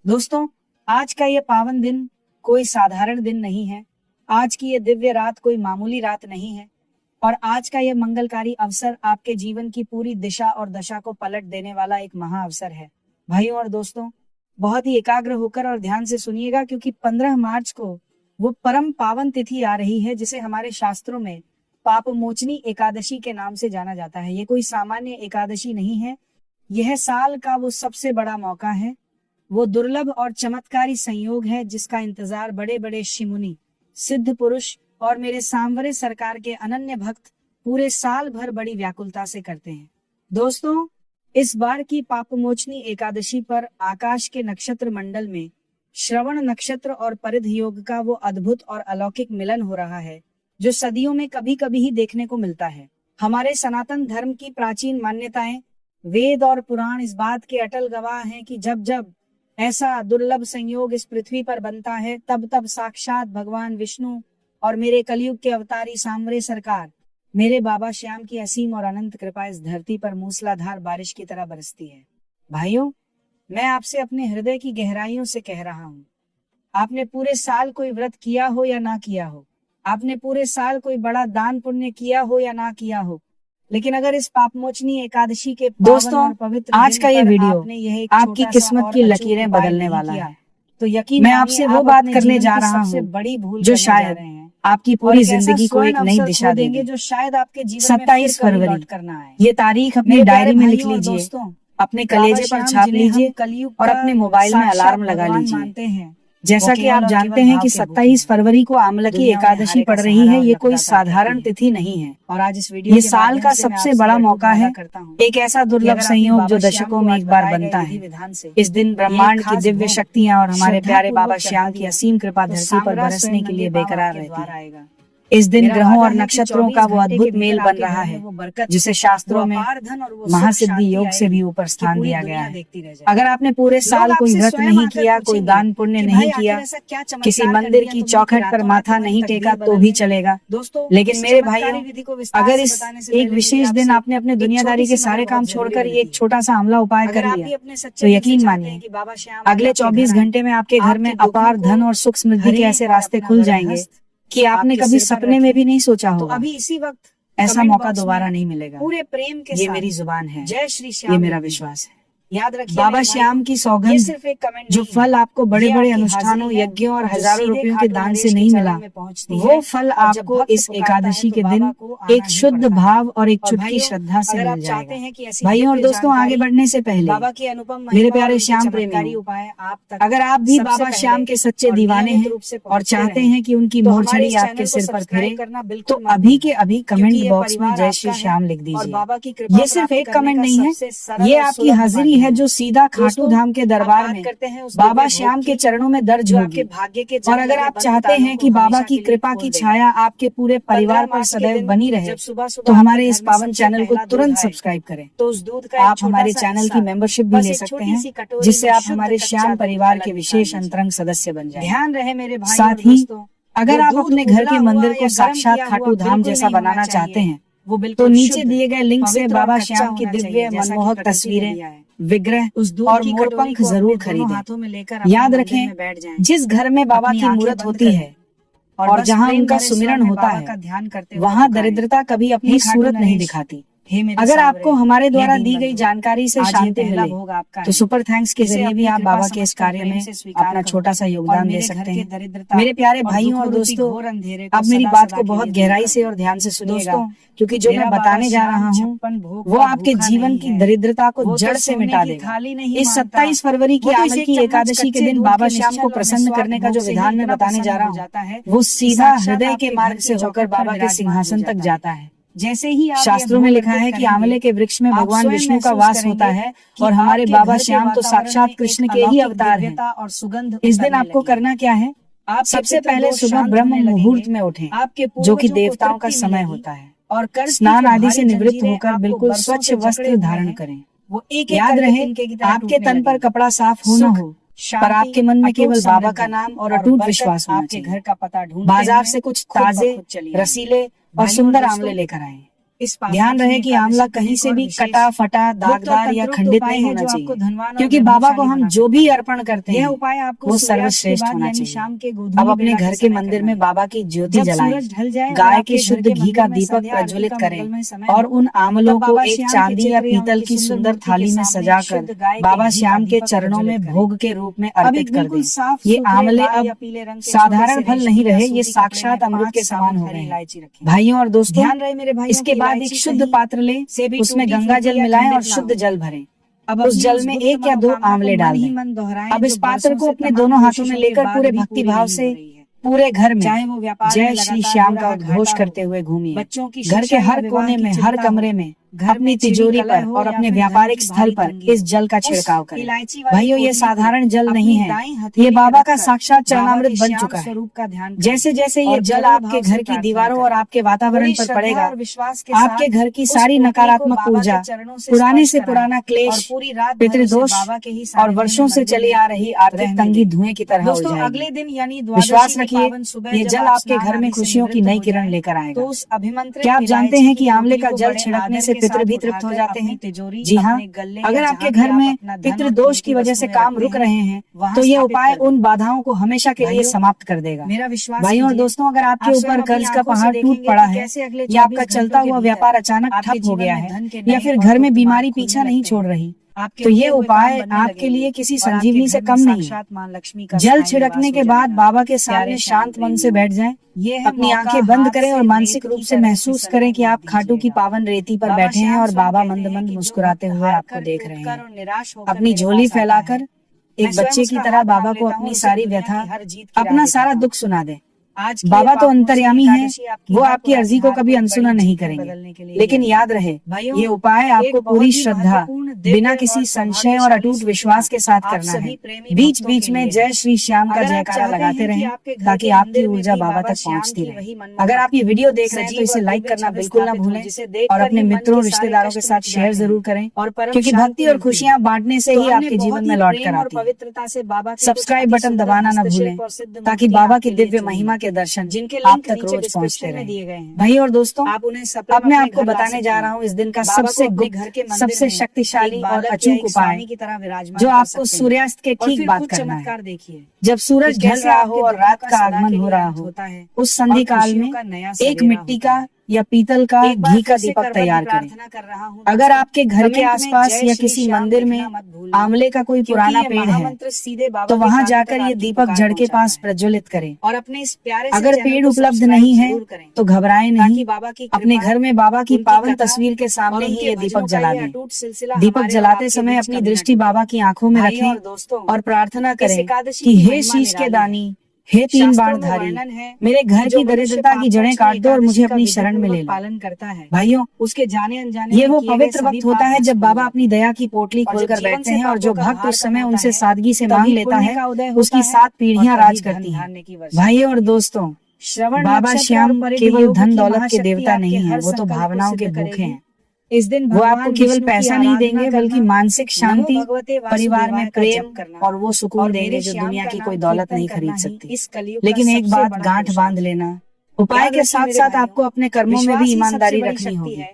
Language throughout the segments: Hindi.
दोस्तों, आज का ये पावन दिन कोई साधारण दिन नहीं है। आज की ये दिव्य रात कोई मामूली रात नहीं है और आज का ये मंगलकारी अवसर आपके जीवन की पूरी दिशा और दशा को पलट देने वाला एक महा अवसर है। भाइयों और दोस्तों, बहुत ही एकाग्र होकर और ध्यान से सुनिएगा, क्योंकि 15 मार्च को वो परम पावन तिथि आ रही है जिसे हमारे शास्त्रों में पाप मोचनी एकादशी के नाम से जाना जाता है। ये कोई सामान्य एकादशी नहीं है, यह साल का वो सबसे बड़ा मौका है, वो दुर्लभ और चमत्कारी संयोग है जिसका इंतजार बड़े बड़े ऋषि, सिद्ध पुरुष और मेरे सांवरे सरकार के अनन्य भक्त पूरे साल भर बड़ी व्याकुलता से करते हैं। दोस्तों, इस बार की पापमोचनी एकादशी पर आकाश के नक्षत्र मंडल में श्रवण नक्षत्र और परिध योग का वो अद्भुत और अलौकिक मिलन हो रहा है जो सदियों में कभी कभी ही देखने को मिलता है। हमारे सनातन धर्म की प्राचीन मान्यताएं, वेद और पुराण इस बात के अटल गवाह हैं कि जब जब ऐसा दुर्लभ संयोग इस पृथ्वी पर बनता है तब तब साक्षात भगवान विष्णु और मेरे कलयुग के अवतारी सांवरे सरकार मेरे बाबा श्याम की असीम और अनंत कृपा इस धरती पर मूसलाधार बारिश की तरह बरसती है। भाइयों, मैं आपसे अपने हृदय की गहराइयों से कह रहा हूँ, आपने पूरे साल कोई व्रत किया हो या ना किया हो, आपने पूरे साल कोई बड़ा दान पुण्य किया हो या ना किया हो, लेकिन अगर इस पापमोचनी एकादशी के दोस्तों, पवित्र आज का ये वीडियो आपकी किस्मत की लकीरें बदलने वाला है। तो यकीन मैं आपसे वो बात करने जा रहा हूँ बड़ी भूल जो शायद आपकी पूरी जिंदगी को एक नई दिशा देंगे। जो शायद आपके जीवन 27 फरवरी करना है। ये तारीख अपनी डायरी में लिख लीजिए, अपने कलेजे पर छाप लीजिए और अपने मोबाइल में अलार्म लगा लीजिए। मानते हैं जैसा कि आप जानते हैं कि 27 फरवरी को आमलकी एकादशी पड़ रही है। ये कोई साधारण तिथि नहीं है और आज इस वीडियो ये साल का सबसे बड़ा मौका है, एक ऐसा दुर्लभ संयोग जो दशकों में एक बार बनता है। इस दिन ब्रह्मांड की दिव्य शक्तियां और हमारे प्यारे बाबा श्याम की असीम कृपा धरती पर बरसने के लिए बेकरार रहती है। इस दिन ग्रहों और नक्षत्रों का वो अद्भुत मेल बन रहा है जिसे शास्त्रों में महासिद्धि योग से भी ऊपर स्थान दिया गया है। अगर आपने पूरे साल कोई व्रत नहीं किया, कोई दान पुण्य नहीं किया, किसी मंदिर की चौखट पर माथा नहीं टेका तो भी चलेगा, लेकिन मेरे भाइयों, अगर इस एक विशेष दिन आपने अपने दुनियादारी के सारे काम छोड़कर ये एक छोटा सा हमला उपाय कर लिया तो यकीन मानिए अगले 24 घंटे में आपके घर में अपार धन और सुख समृद्धि के ऐसे रास्ते खुल जाएंगे कि आपने कभी सपने में भी नहीं सोचा होगा। अभी इसी वक्त ऐसा मौका दोबारा नहीं मिलेगा। पूरे प्रेम के ये साथ मेरी जुबान है, जय श्री श्याम, ये मेरा विश्वास है। याद रखिए बाबा श्याम की सौगंध सिर्फ एक कमेंट जो फल आपको बड़े बड़े अनुष्ठानों, यज्ञों और हजारों रुपयों के दान से नहीं मिला, वो फल आपको इस एकादशी के दिन एक शुद्ध भाव और एक चुटकी श्रद्धा से मिल जाएगा। भाइयों और दोस्तों, आगे बढ़ने से पहले बाबा की अनुपम मेरे प्यारे श्याम प्रेमी, उपाय आप तक अगर आप भी बाबा श्याम के सच्चे दीवाने हैं और चाहते हैं कि उनकी मोहर छड़ी आपके सिर पर फिरे तो अभी के अभी कमेंट बॉक्स में जय श्री श्याम लिख दीजिए। ये सिर्फ एक कमेंट नहीं है, ये आपकी हाजिरी है जो सीधा खाटू धाम के दरबार में बाबा श्याम के चरणों में दर्ज होगी। और अगर आप चाहते हैं कि बाबा की कृपा की छाया आपके पूरे परिवार पर सदैव बनी रहे तो हमारे इस पावन चैनल को तुरंत सब्सक्राइब करें। तो उस दूध का आप हमारे चैनल की मेंबरशिप भी ले सकते हैं जिससे आप हमारे श्याम परिवार के विशेष अंतरंग सदस्य बन जाएं। ध्यान रहे मेरे भाई, साथ ही अगर आप अपने घर के मंदिर को साक्षात खाटू धाम जैसा बनाना चाहते हैं तो नीचे दिए गए लिंक से बाबा श्याम की दिव्य मनमोहक तस्वीरें, विग्रह और मोरपंख जरूर खरीदें। याद रखें, जिस घर में बाबा की मूर्त होती है और जहाँ उनका सुमिरन होता है वहाँ दरिद्रता कभी अपनी सूरत नहीं दिखाती। अगर आपको हमारे द्वारा दी गई जानकारी से शांति मिले तो सुपर थैंक्स के जरिए भी आप बाबा के इस कार्य में अपना छोटा सा योगदान दे सकते हैं। मेरे प्यारे भाइयों और दोस्तों, अब मेरी बात को बहुत गहराई से और ध्यान से सुनिएगा, क्योंकि जो मैं बताने जा रहा हूँ वो आपके जीवन की दरिद्रता को जड़ से मिटा देगा। इस 27 फरवरी की आमलकी एकादशी के दिन बाबा श्याम को प्रसन्न करने का जो विधान मैं बताने जा रहा हूँ वो सीधा हृदय के मार्ग से होकर बाबा के सिंहासन तक जाता है। जैसे ही शास्त्रों में लिखा है कि आंवले के वृक्ष में भगवान विष्णु का वास होता है और हमारे बाबा श्याम तो साक्षात कृष्ण के ही अवतार हैं। और सुगंध इस दिन आपको करना क्या है? आप सबसे पहले सुबह ब्रह्म मुहूर्त में उठें, जो कि देवताओं का समय होता है, और स्नान आदि से निवृत्त होकर बिल्कुल स्वच्छ वस्त्र धारण करें। वो एक याद रहे, आपके तन पर कपड़ा साफ हो न हो, पर आपके मन में केवल बाबा का नाम और अटूट विश्वास होना चाहिए। घर का पता ढूंढ बाजार से कुछ ताजे, रसीले और सुंदर आंवले लेकर आए। ध्यान रहे कि आंवला कहीं से भी कटा फटा, दागदार या खंडित नहीं होना चाहिए, क्योंकि बाबा को हम जो भी अर्पण करते हैं उपाय आपको वो सर्वश्रेष्ठ होना चाहिए। अब अपने घर के मंदिर में बाबा की ज्योति जलाएं, गाय के शुद्ध घी का दीपक प्रज्वलित करें और उन आंवलों को एक चांदी या पीतल की सुंदर थाली में सजाकर बाबा श्याम के चरणों में भोग के रूप में अर्पित कर दें। ये आंवले अब साधारण फल नहीं रहे, ये साक्षात अमृत के समान हो गए। भाइयों और दोस्तों, ध्यान रहे मेरे भाई, इसके बाद एक शुद्ध पात्र लें, उसमें गंगा जल मिलाएं और शुद्ध जल भरें। अब उस जल में 1 या 2 आंवले डाल दें। अब इस पात्र को अपने दोनों हाथों में लेकर पूरे भक्ति भाव से पूरे घर में चाहे वो व्यापार जय श्री श्याम का उद्घोष करते हुए घूमिए। बच्चों की घर के हर कोने में, हर कमरे में, अपनी तिजोरी पर और अपने व्यापारिक स्थल पर इस जल का छिड़काव करें। भाइयों, ये साधारण जल नहीं है, ये बाबा का साक्षात चरणामृत बन चुका है। जैसे जैसे ये जल आपके घर की दीवारों और आपके वातावरण पर पड़ेगा, आपके घर की सारी नकारात्मक ऊर्जा, पुराने से पुराना क्लेश, पितृदोष और वर्षों से चली आ रही आर्थिक तंगी धुएं की तरह हो जाएगी। अगले दिन यानी विश्वास रखिए, ये जल आपके घर में खुशियों की नई किरण लेकर आएगा। क्या आप जानते हैं कि आंवले का जल छिड़कने से पितृ भी तृप्त हो जाते हैं? जी हाँ, अगर आपके घर में पितृ दोष की वजह से काम रुक रहे हैं तो ये उपाय उन बाधाओं को हमेशा के लिए समाप्त कर देगा। मेरा विश्वास भाइयों और दोस्तों, अगर आपके ऊपर कर्ज का पहाड़ टूट पड़ा है या आपका चलता हुआ व्यापार अचानक ठप हो गया है या फिर घर में बीमारी पीछा नहीं छोड़ रही, तो ये उपाय आपके लिए किसी संजीवनी से कम नहीं है। जल छिड़कने के बाद बाबा के सामने शांत मन से बैठ जाएं, अपनी आंखें बंद करें और मानसिक रूप से महसूस करें कि आप खाटू की पावन रेती पर बैठे हैं और बाबा मंद मंद मुस्कुराते हुए आपको देख रहे हैं। अपनी झोली फैलाकर एक बच्चे की तरह बाबा को अपनी सारी व्यथा, अपना सारा दुख सुना दे। बाबा तो अंतर्यामी है, वो आपकी अर्जी को कभी अनसुना नहीं करेंगे। लेकिन याद रहे, ये उपाय आपको पूरी श्रद्धा, बिना किसी संशय और अटूट विश्वास के साथ करना है। बीच बीच में जय श्री श्याम का जयकारा लगाते रहें ताकि आपकी ऊर्जा बाबा तक पहुंचती रहे। अगर आप ये वीडियो देख रहे हैं तो इसे लाइक करना बिल्कुल ना भूलें और अपने मित्रों रिश्तेदारों के साथ शेयर जरूर करें, क्योंकि भक्ति और खुशियाँ बांटने से ही आपके जीवन में लौट कर आती है। सब्सक्राइब बटन दबाना न भूलें ताकि बाबा की दिव्य महिमा के दर्शन आप तक रोज पहुंचते रहे। भाई और दोस्तों, आप उन्हें अपने आप को बताने जा रहा हूँ इस दिन का सबसे गुप्त, सबसे शक्तिशाली और अचूक उपाय, जो आपको सूर्यास्त के ठीक बाद करना है। जब सूरज ढल रहा हो और रात का आगमन हो रहा हो, उस संधि काल में एक मिट्टी का या पीतल का घी का दीपक तैयार करें। अगर आपके घर के आसपास या किसी मंदिर में आंवले का कोई पुराना पेड़ है तो वहाँ जाकर ये दीपक जड़ के पास प्रज्वलित करें। और अपने इस प्यारे अगर पेड़ उपलब्ध नहीं है तो घबराएं नहीं, अपने घर में बाबा की पावन तस्वीर के सामने ही ये दीपक जला दें। दीपक जलाते समय अपनी दृष्टि बाबा की आंखों में रखें और प्रार्थना करें कि हे शीश के दानी, हे 3 बाणधारी, मेरे घर की दरिद्रता की जड़ें काट दो और मुझे अपनी शरण में ले लो। पालन करता है भाइयों, उसके जाने अनजाने ये वो पवित्र वक्त होता है जब बाबा अपनी दया की पोटली खोलकर बैठते हैं और जो भक्त उस समय उनसे सादगी से मांग लेता है उसकी 7 पीढ़ियां राज करती हैं। भाइयों और दोस्तों, बाबा श्याम केवल धन दौलत के देवता नहीं है, वो तो भावनाओं के भूखे हैं। इस दिन वो आपको केवल पैसा नहीं देंगे बल्कि मानसिक शांति, परिवार में प्रेम और वो सुकून देंगे जो दुनिया की कोई दौलत नहीं खरीद सकती। लेकिन एक बात गांठ बांध लेना, उपाय के साथ साथ आपको अपने कर्मों में भी ईमानदारी रखनी होगी।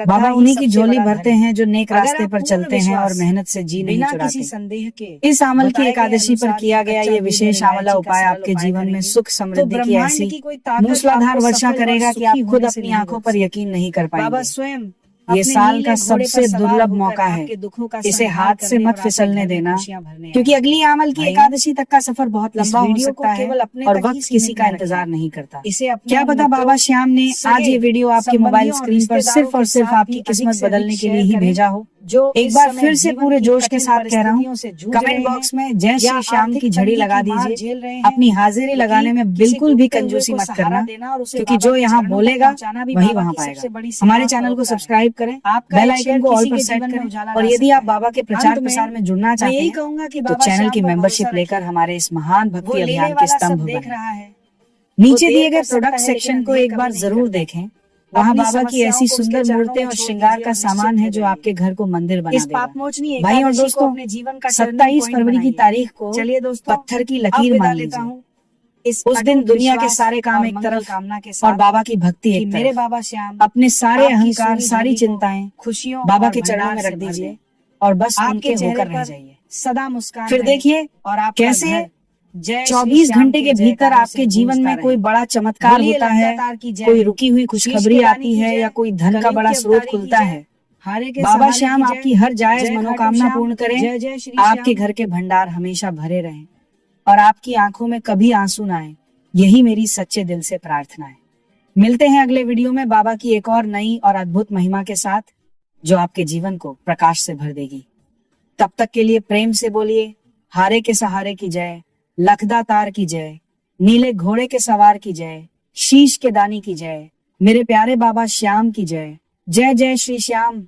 बाबा उन्हीं की झोली भरते हैं जो नेक रास्ते पर चलते हैं और मेहनत से जी नहीं चुराते। इस अमल की एकादशी पर किया गया ये विशेष आंवला उपाय आपके जीवन में सुख समृद्धि की ऐसी मूसलाधार वर्षा करेगा कि आप खुद अपनी आंखों पर यकीन नहीं कर पाएंगे। स्वयं ये साल का सबसे दुर्लभ मौका है, इसे हाथ से मत फिसलने देना, क्योंकि अगली आमल की एकादशी तक का सफर बहुत लंबा हो सकता है और वक्त किसी का इंतजार नहीं करता। क्या पता बाबा श्याम ने आज ये वीडियो आपके मोबाइल स्क्रीन पर सिर्फ और सिर्फ आपकी किस्मत बदलने के लिए ही भेजा हो। एक बार फिर से पूरे जोश के साथ कह रहा हूँ, कमेंट बॉक्स में जय श्री श्याम की झड़ी लगा दीजिए। अपनी हाजिरी लगाने में बिल्कुल भी कंजूसी मत करना, क्योंकि जो यहाँ बोलेगा वही वहाँ पाएगा। हमारे चैनल को सब्सक्राइब करें, बेल आइकन को ऑल पर सेट करें और यदि आप बाबा के प्रचार प्रसार में जुड़ना चाहते हैं तो चैनल की मेंबरशिप लेकर हमारे इस महान भक्ति अभियान के स्तंभ बनें। नीचे दिए गए प्रोडक्ट सेक्शन को एक बार जरूर देखें, वहाँ बाबा की ऐसी सुंदर मूर्तें और श्रृंगार का सामान है जो आपके घर को मंदिर बना देगा। भाई और दोस्तों, 27 फरवरी की तारीख को पत्थर की लकीर मान लीजिए। उस दिन दुनिया के सारे काम एक तरफ कामना के और साथ बाबा की भक्ति कि एक मेरे तरफ। बाबा श्याम अपने सारे आपकी अहंकार, सूरी सारी झोली को चिंताएं खुशियों बाबा और के चरणों में भंडार रख से भर दीजिए दें। और बस आपके उनके चेहरे होकर रह पर जाइए। सदा मुस्कान फिर रहे देखिए और आपका कैसे घर जय श्री 24 श्याम घंटे के भीतर जयकारों से आपके जीवन गूंजता में रहे। कोई बड़ा चमत्कार बोलिए होता है, लगातार की जय कोई हो। रुकी हुई शीश खुशखबरी के दानी आती की है जय, या कोई धन का कलयुग बड़ा के स्रोत अवतारी की खुलता जय, है। हारे के बाबा सहारे श्याम की जय, आपकी हर जायज जय खाटू मनोकामना श्याम, पूर्ण करें। जय जय श्री आपके श्याम। घर के भंडार हमेशा भरे रहें और आपकी आंखों में कभी आंसू ना आए, यही मेरी सच्चे दिल से प्रार्थना है। मिलते हैं अगले वीडियो में बाबा की एक और नई और अद्भुत महिमा के साथ, जो आपके जीवन को प्रकाश से भर देगी। तब तक के लिए प्रेम से बोलिए हारे के सहारे की जय, लखदा तार की जय, नीले घोड़े के सवार की जय, शीश के दानी की जय, मेरे प्यारे बाबा श्याम की जय। जय जय श्री श्याम।